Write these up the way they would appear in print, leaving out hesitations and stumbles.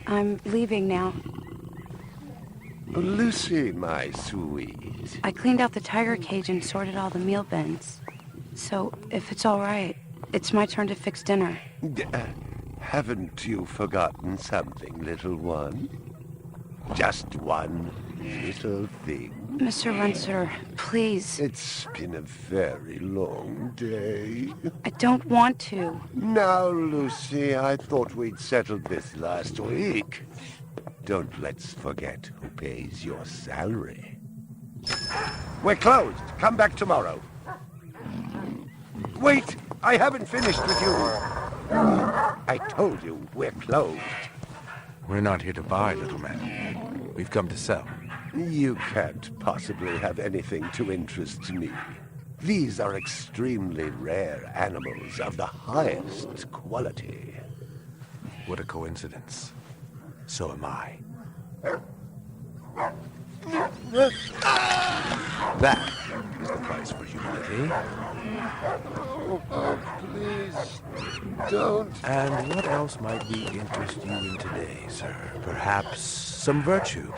I'm leaving now. Lucy, my sweet. I cleaned out the tiger cage and sorted all the meal bins. So, if it's all right, it's my turn to fix dinner. Haven't you forgotten something, little one? Just one little thing. Mr. Runser, please. It's been a very long day. I don't want to. Now, Lucy, I thought we'd settled this last week. Don't let's forget who pays your salary. We're closed. Come back tomorrow. Wait! I haven't finished with you. I told you, we're closed. We're not here to buy, little man. We've come to sell. You can't possibly have anything to interest me. These are extremely rare animals of the highest quality. What a coincidence. So am I. That is the price for humility. Oh, please, don't. And what else might we interest you in today, sir? Perhaps some virtue?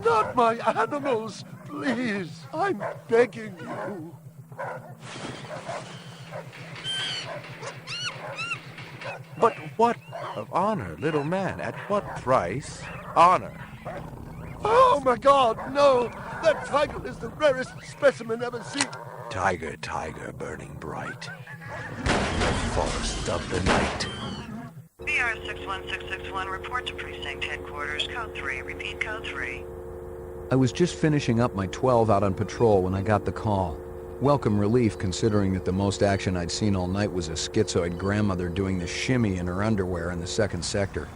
Not my animals, please. I'm begging you. But what of honor, little man? At what price? Honor. Oh, my God, no! That tiger is the rarest specimen ever seen. Tiger, tiger, burning bright. The forest of the night. BR 61661, report to precinct headquarters, code 3, repeat code 3. I was just finishing up my 12 out on patrol when I got the call. Welcome relief considering that the most action I'd seen all night was a schizoid grandmother doing the shimmy in her underwear in the second sector.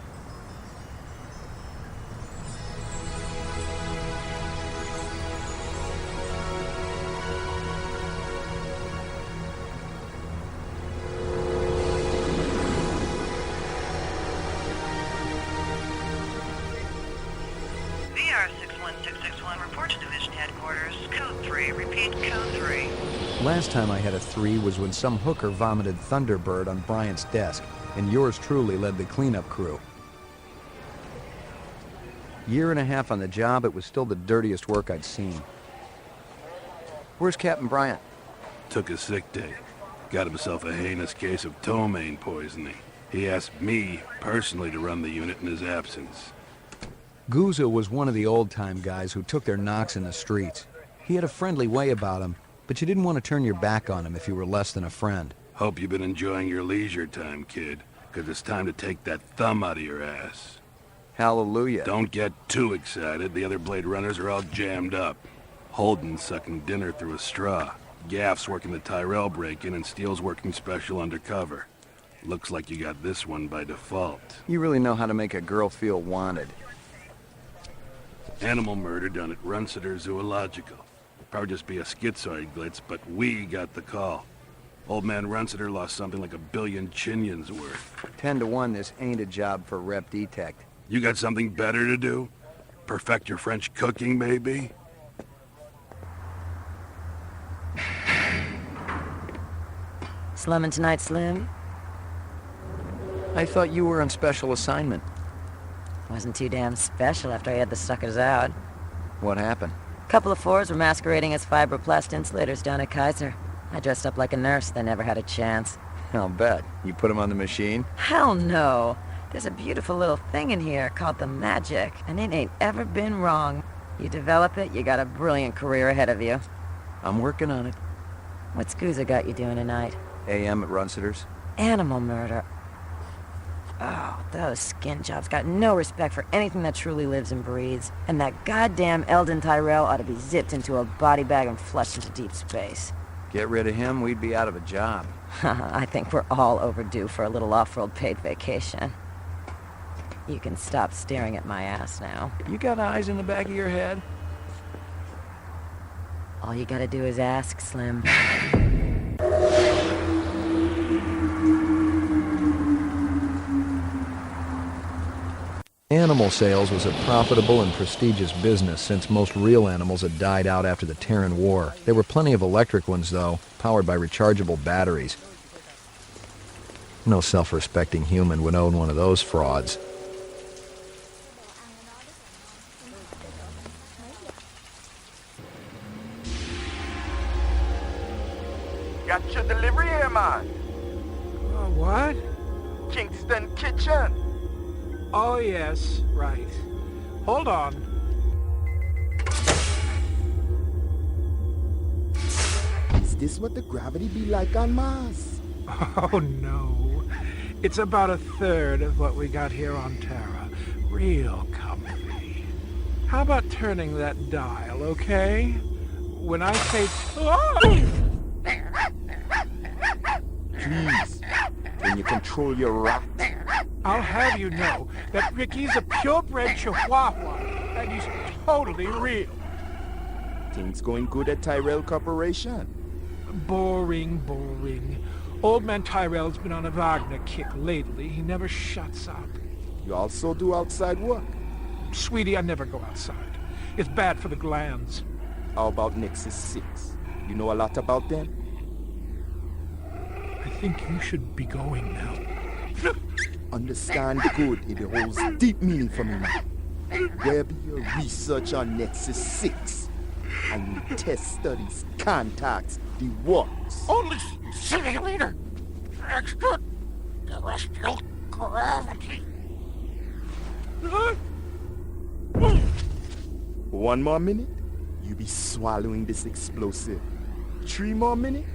BR 61661, report to division headquarters, code 3, repeat code 3. Last time I had a 3 was when some hooker vomited Thunderbird on Bryant's desk, and yours truly led the cleanup crew. Year and a half on the job, it was still the dirtiest work I'd seen. Where's Captain Bryant? Took a sick day. Got himself a heinous case of ptomaine poisoning. He asked me, personally, to run the unit in his absence. Gouza was one of the old-time guys who took their knocks in the streets. He had a friendly way about him, but you didn't want to turn your back on him if you were less than a friend. Hope you've been enjoying your leisure time, kid, because it's time to take that thumb out of your ass. Hallelujah. Don't get too excited. The other Blade Runners are all jammed up. Holden's sucking dinner through a straw. Gaff's working the Tyrell break-in and Steele's working special undercover. Looks like you got this one by default. You really know how to make a girl feel wanted. Animal murder done at Runciter Zoological. Probably just be a schizoid glitz, but we got the call. Old man Runciter lost something like 1 billion chinions worth. 10 to 1, this ain't a job for Rep Detect. You got something better to do? Perfect your French cooking, maybe? Slumming tonight, Slim? I thought you were on special assignment. Wasn't too damn special after I had the suckers out. What happened? Couple of fours were masquerading as fibroplast insulators down at Kaiser. I dressed up like a nurse. They never had a chance. I'll bet. You put them on the machine? Hell no. There's a beautiful little thing in here called the magic, and it ain't ever been wrong. You develop it, you got a brilliant career ahead of you. I'm working on it. What's Scusa got you doing tonight? AM at Runciter's. Animal murder. Oh, those skin jobs got no respect for anything that truly lives and breathes. And that goddamn Eldon Tyrell ought to be zipped into a body bag and flushed into deep space. Get rid of him, we'd be out of a job. I think we're all overdue for a little off-world paid vacation. You can stop staring at my ass now. You got eyes in the back of your head? All you gotta do is ask, Slim. Animal sales was a profitable and prestigious business since most real animals had died out after the Terran War. There were plenty of electric ones, though, powered by rechargeable batteries. No self-respecting human would own one of those frauds. Got your delivery here, man. What? Kingston Kitchen. Oh, yes, right. Hold on. Is this what the gravity be like on Mars? Oh, no. It's about 1/3 of what we got here on Terra. Real comfy. How about turning that dial, okay? When I say... Please, can you control your rat? I'll have you know that Ricky's a purebred Chihuahua, and he's totally real. Things going good at Tyrell Corporation? Boring, boring. Old man Tyrell's been on a Wagner kick lately. He never shuts up. You also do outside work? Sweetie, I never go outside. It's bad for the glands. How about Nexus 6? You know a lot about them? I think you should be going now. Understand good, it holds deep meaning for me now. Where be your research on Nexus 6? And your test studies, contacts, the works? Only simulator! Extraterrestrial gravity! One more minute, you be swallowing this explosive. 3 more minutes,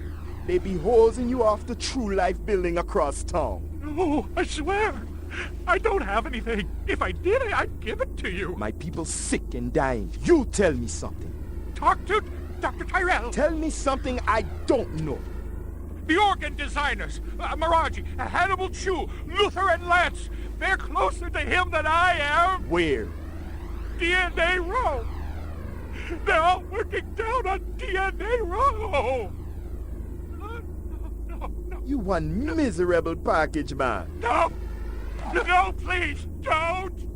they be hosing you off the True Life building across town. No, I swear! I don't have anything. If I did, I'd give it to you. My people sick and dying. You tell me something. Talk to Dr. Tyrell. Tell me something I don't know. The organ designers, Miraji, Hannibal Chu, Luther and Lance. They're closer to him than I am. Where? DNA Row. They're all working down on DNA Row. No. You one miserable package, man. No, please, don't.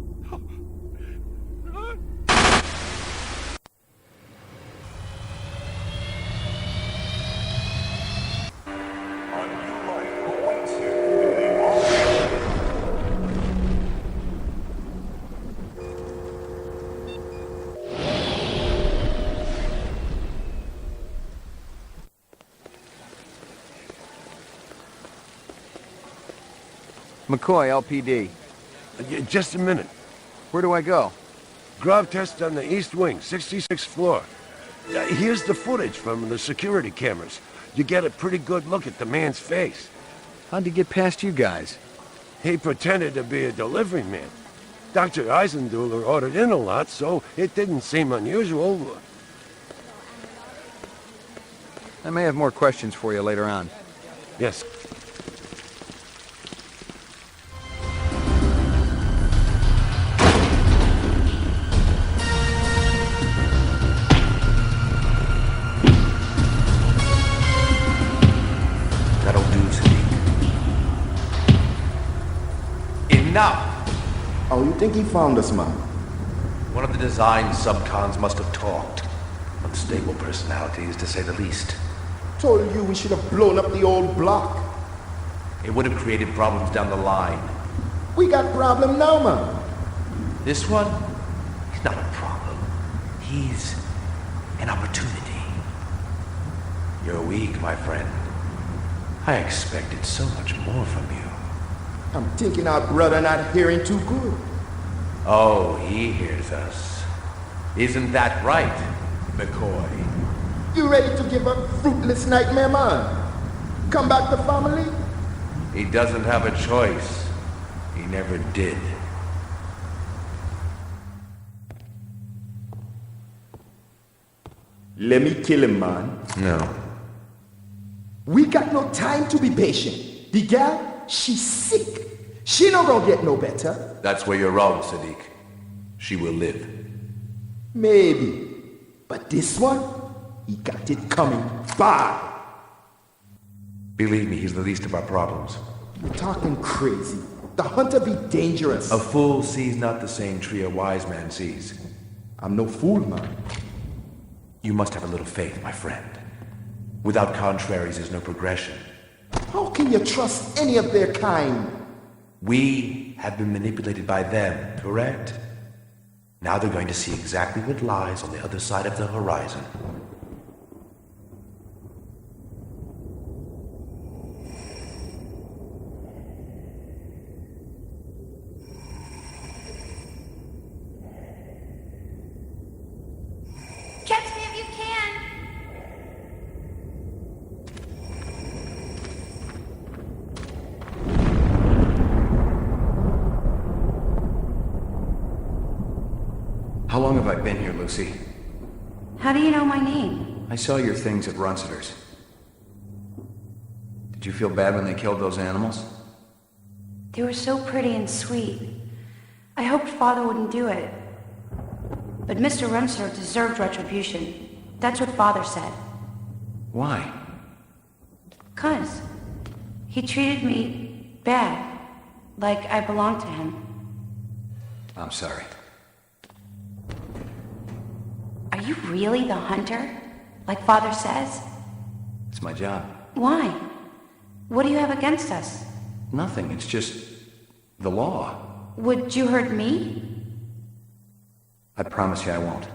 McCoy, LPD. Just a minute. Where do I go? Grav test on the east wing, 66th floor. Here's the footage from the security cameras. You get a pretty good look at the man's face. How'd he get past you guys? He pretended to be a delivery man. Dr. Eisenduller ordered in a lot, so it didn't seem unusual. I may have more questions for you later on. Yes. That'll do, Sadiq. Enough! Oh, you think he found us, man? One of the design subcons must have talked. Unstable personalities, to say the least. Told you we should have blown up the old block. It would have created problems down the line. We got problem now, man. This one, he's not a problem. He's an opportunity. You're weak, my friend. I expected so much more from you. I'm thinking our brother not hearing too good. Oh, he hears us. Isn't that right, McCoy? You ready to give up fruitless nightmare, man? Come back to family? He doesn't have a choice. He never did. Let me kill him, man. No. We got no time to be patient. The gal, she's sick. She not gonna get no better. That's where you're wrong, Sadiq. She will live. Maybe. But this one, he got it coming bad. Believe me, he's the least of our problems. You're talking crazy. The hunter be dangerous. A fool sees not the same tree a wise man sees. I'm no fool, man. You must have a little faith, my friend. Without contraries, there's no progression. How can you trust any of their kind? We have been manipulated by them, correct? Now they're going to see exactly what lies on the other side of the horizon. Catch me if you can! How long have I been here, Lucy? How do you know my name? I saw your things at Runciter's. Did you feel bad when they killed those animals? They were so pretty and sweet. I hoped Father wouldn't do it. But Mr. Runciter deserved retribution. That's what Father said. Why? 'Cause he treated me bad, like I belonged to him. I'm sorry. Are you really the hunter? Like Father says? It's my job. Why? What do you have against us? Nothing, it's just the law. Would you hurt me? I promise you I won't.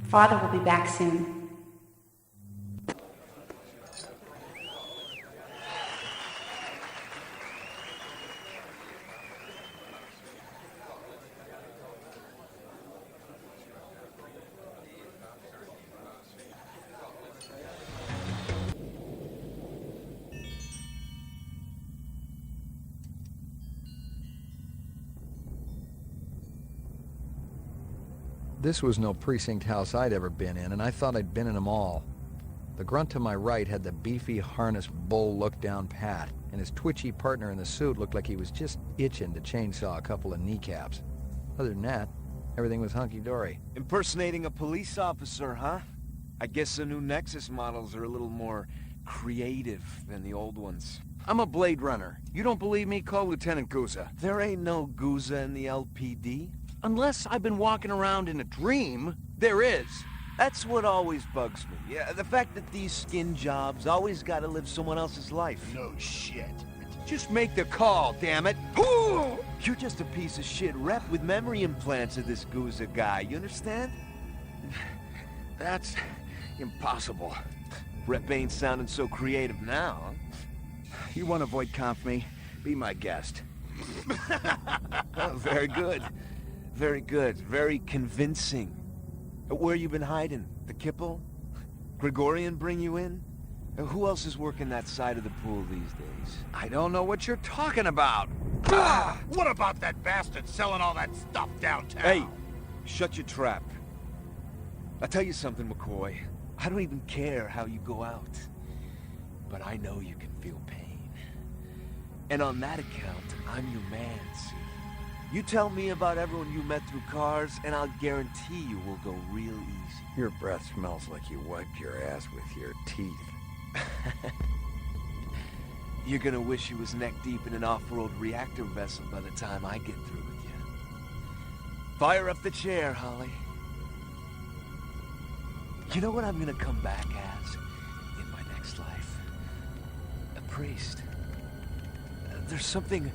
Father will be back soon. This was no precinct house I'd ever been in, and I thought I'd been in them all. The grunt to my right had the beefy, harnessed bull look down pat, and his twitchy partner in the suit looked like he was just itching to chainsaw a couple of kneecaps. Other than that, everything was hunky-dory. Impersonating a police officer, huh? I guess the new Nexus models are a little more creative than the old ones. I'm a Blade Runner. You don't believe me? Call Lieutenant Gouza. There ain't no Gouza in the LPD. Unless I've been walking around in a dream, there is. That's what always bugs me. Yeah, the fact that these skin jobs always gotta live someone else's life. No shit. Just make the call, damn it. You're just a piece of shit rep with memory implants of this Gouza guy, you understand? That's impossible. Rep ain't sounding so creative now, huh? You want to avoid conf me? Be my guest. Oh, very good. Very good. Very convincing. Where you been hiding? The Kipple? Gregorian bring you in? Who else is working that side of the pool these days? I don't know what you're talking about. What about that bastard selling all that stuff downtown? Hey, shut your trap. I'll tell you something, McCoy. I don't even care how you go out. But I know you can feel pain. And on that account, I'm your man, see? You tell me about everyone you met through cars, and I'll guarantee you we'll go real easy. Your breath smells like you wiped your ass with your teeth. You're gonna wish you was neck-deep in an off-road reactor vessel by the time I get through with you. Fire up the chair, Holly. You know what I'm gonna come back as in my next life? A priest. There's something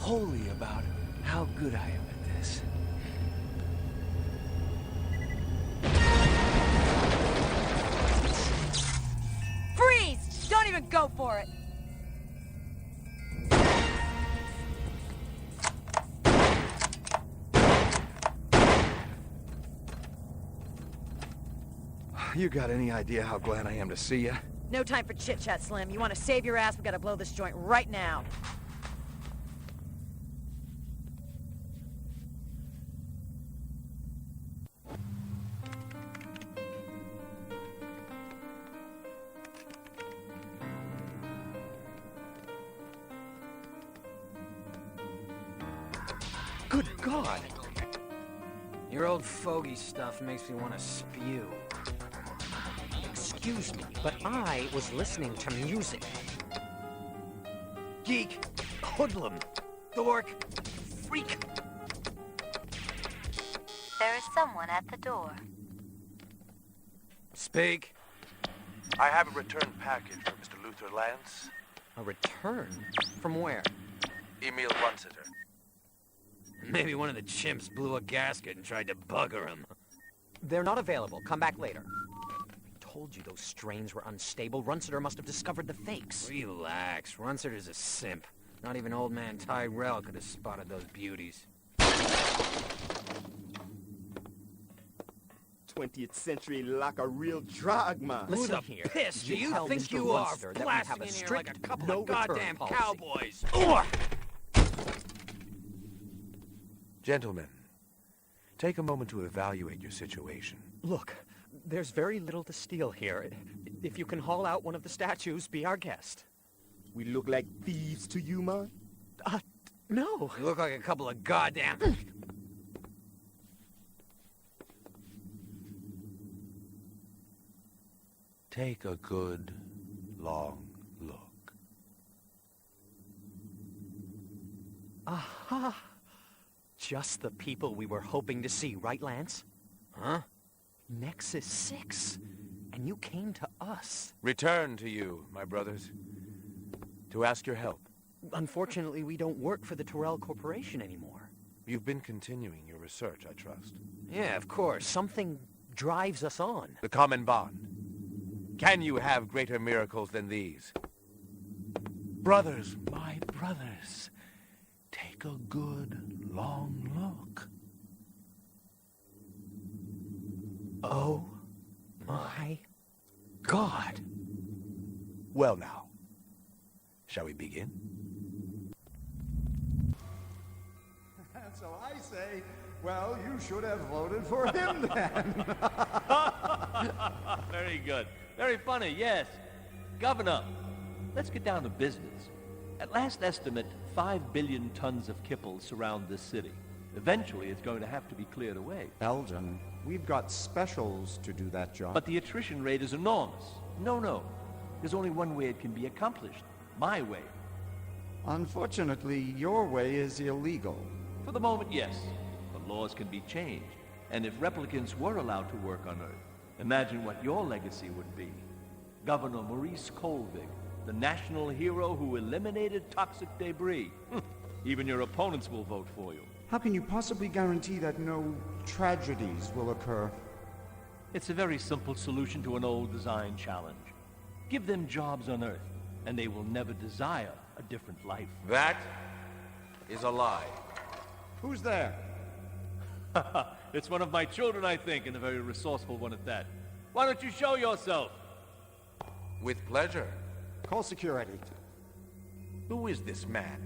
holy about how good I am at this. Freeze! Don't even go for it! You got any idea how glad I am to see you? No time for chit-chat, Slim. You want to save your ass, we gotta blow this joint right now. Good God! Your old fogey stuff makes me want to spew. Excuse me, but I was listening to music. Geek! Hoodlum! Dork! Freak! There is someone at the door. Speak! I have a return package for Mr. Luther Lance. A return? From where? Emil Runsiter. Maybe one of the chimps blew a gasket and tried to bugger him. They're not available. Come back later. I told you those strains were unstable. Runsiter must have discovered the fakes. Relax. Runsiter's a simp. Not even old man Tyrell could have spotted those beauties. 20th century like a real drag, man. Listen here. Piss do you tell think Mr. you are? Runsiter that we Blasting have a in here strict like a couple no of goddamn return cowboys. Gentlemen, take a moment to evaluate your situation. Look, there's very little to steal here. If you can haul out one of the statues, be our guest. We look like thieves to you, man? No. You look like a couple of goddamn... Take a good, long look. Aha! Just the people we were hoping to see, right, Lance? Huh? Nexus 6. And you came to us. Return to you, my brothers, to ask your help. Unfortunately, we don't work for the Tyrell Corporation anymore. You've been continuing your research, I trust. Yeah, of course. Something drives us on. The common bond. Can you have greater miracles than these? Brothers, my brothers, take a good, long look. Oh my God. Well now, shall we begin? And so I say, well, you should have voted for him then. Very good. Very funny, yes. Governor, let's get down to business. At last estimate, 5 billion tons of kipple surround this city. Eventually, it's going to have to be cleared away. Elgin, we've got specials to do that job. But the attrition rate is enormous. No. There's only one way it can be accomplished. My way. Unfortunately, your way is illegal. For the moment, yes. But laws can be changed. And if replicants were allowed to work on Earth, imagine what your legacy would be. Governor Maurice Colvig, the national hero who eliminated toxic debris. Even your opponents will vote for you. How can you possibly guarantee that no tragedies will occur? It's a very simple solution to an old design challenge. Give them jobs on Earth, and they will never desire a different life. That is a lie. Who's there? It's one of my children, I think, and a very resourceful one at that. Why don't you show yourself? With pleasure. Call security. Who is this man?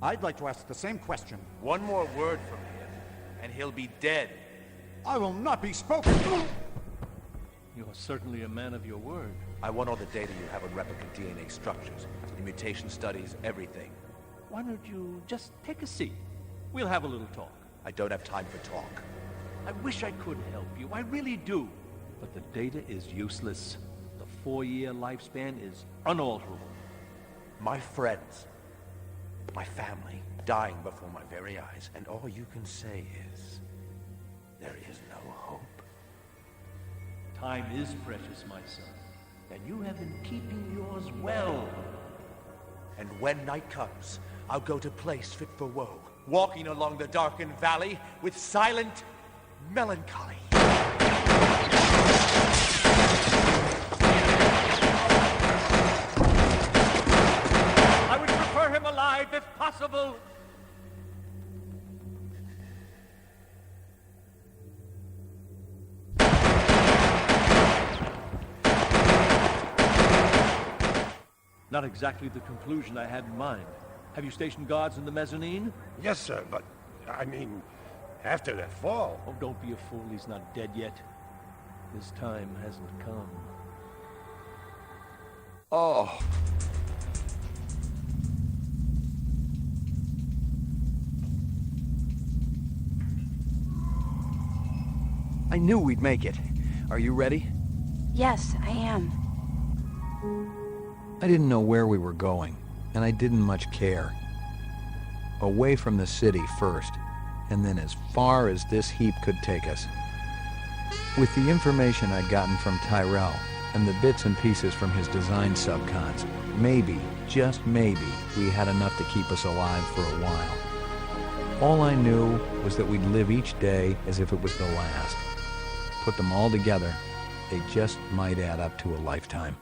I'd like to ask the same question. One more word from him, and he'll be dead. I will not be spoken to! You're certainly a man of your word. I want all the data you have on replicant DNA structures, the mutation studies, everything. Why don't you just take a seat? We'll have a little talk. I don't have time for talk. I wish I could help you. I really do. But the data is useless. The 4-year lifespan is unalterable. My friends, my family, dying before my very eyes, and all you can say is, there is no hope. Time is precious, my son, and you have been keeping yours well. And when night comes, I'll go to place fit for woe, walking along the darkened valley with silent melancholy. I would prefer him alive if possible. Not exactly the conclusion I had in mind. Have you stationed guards in the mezzanine? Yes, sir, but, I mean, after that fall... Oh, don't be a fool. He's not dead yet. His time hasn't come. Oh. I knew we'd make it. Are you ready? Yes, I am. I didn't know where we were going, and I didn't much care. Away from the city first, and then as far as this heap could take us. With the information I'd gotten from Tyrell, and the bits and pieces from his design subcons, maybe, just maybe, we had enough to keep us alive for a while. All I knew was that we'd live each day as if it was the last. Put them all together, they just might add up to a lifetime.